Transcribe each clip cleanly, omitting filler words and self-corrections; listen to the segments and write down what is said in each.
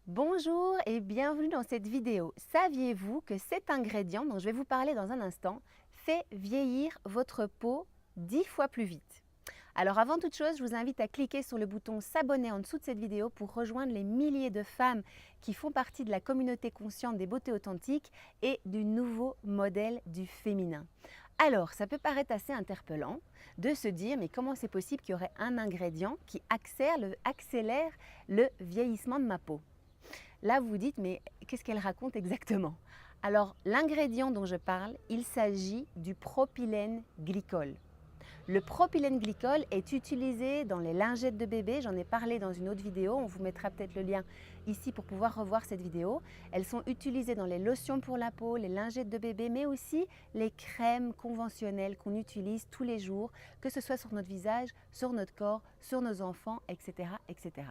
Bonjour et bienvenue dans cette vidéo. Saviez-vous que cet ingrédient dont je vais vous parler dans un instant fait vieillir votre peau 10 fois plus vite? Alors avant toute chose, je vous invite à cliquer sur le bouton s'abonner en dessous de cette vidéo pour rejoindre les milliers de femmes qui font partie de la communauté consciente des beautés authentiques et du nouveau modèle du féminin. Alors, ça peut paraître assez interpellant de se dire mais comment c'est possible qu'il y aurait un ingrédient qui accélère le vieillissement de ma peau? Là, vous vous dites, mais qu'est-ce qu'elle raconte exactement? Alors, l'ingrédient dont je parle, il s'agit du propylène glycol. Le propylène glycol est utilisé dans les lingettes de bébé, j'en ai parlé dans une autre vidéo, on vous mettra peut-être le lien ici pour pouvoir revoir cette vidéo. Elles sont utilisées dans les lotions pour la peau, les lingettes de bébé, mais aussi les crèmes conventionnelles qu'on utilise tous les jours, que ce soit sur notre visage, sur notre corps, sur nos enfants, etc. etc.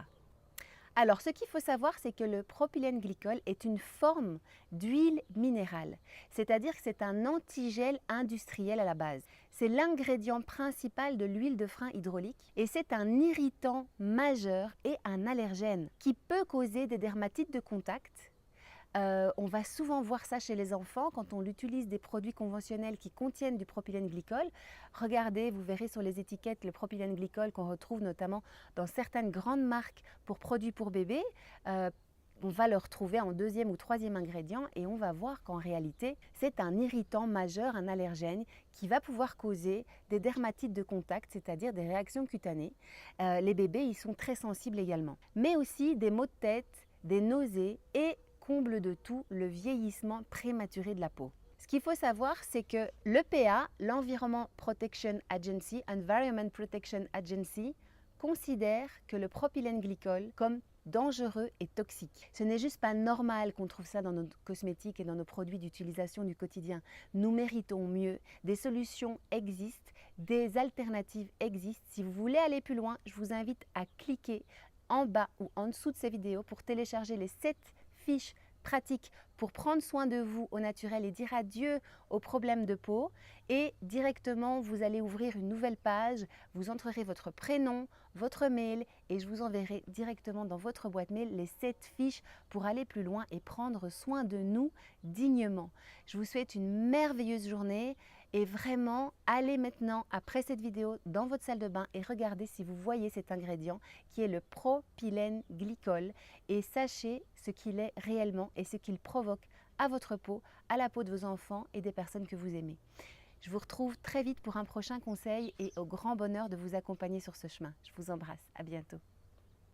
Alors, ce qu'il faut savoir, c'est que le propylène glycol est une forme d'huile minérale, c'est-à-dire que c'est un antigel industriel à la base. C'est l'ingrédient principal de l'huile de frein hydraulique et c'est un irritant majeur et un allergène qui peut causer des dermatites de contact. On va souvent voir ça chez les enfants quand on utilise des produits conventionnels qui contiennent du propylène glycol. Regardez, vous verrez sur les étiquettes le propylène glycol qu'on retrouve notamment dans certaines grandes marques pour produits pour bébés. On va le retrouver en deuxième ou troisième ingrédient et on va voir qu'en réalité, c'est un irritant majeur, un allergène qui va pouvoir causer des dermatites de contact, c'est-à-dire des réactions cutanées. Les bébés, ils sont très sensibles également. Mais aussi des maux de tête, des nausées et comble de tout, le vieillissement prématuré de la peau. Ce qu'il faut savoir, c'est que l'EPA, l'Environment Protection Agency, considère que le propylène glycol comme dangereux et toxique. Ce n'est juste pas normal qu'on trouve ça dans nos cosmétiques et dans nos produits d'utilisation du quotidien. Nous méritons mieux. Des solutions existent, des alternatives existent. Si vous voulez aller plus loin, je vous invite à cliquer en bas ou en dessous de ces vidéos pour télécharger les 7 fiches pratiques pour prendre soin de vous au naturel et dire adieu aux problèmes de peau. Et directement, vous allez ouvrir une nouvelle page, vous entrerez votre prénom, votre mail et je vous enverrai directement dans votre boîte mail les 7 fiches pour aller plus loin et prendre soin de nous dignement. Je vous souhaite une merveilleuse journée et vraiment, allez maintenant, après cette vidéo, dans votre salle de bain et regardez si vous voyez cet ingrédient qui est le propylène glycol et sachez ce qu'il est réellement et ce qu'il provoque à votre peau, à la peau de vos enfants et des personnes que vous aimez. Je vous retrouve très vite pour un prochain conseil et au grand bonheur de vous accompagner sur ce chemin. Je vous embrasse, à bientôt.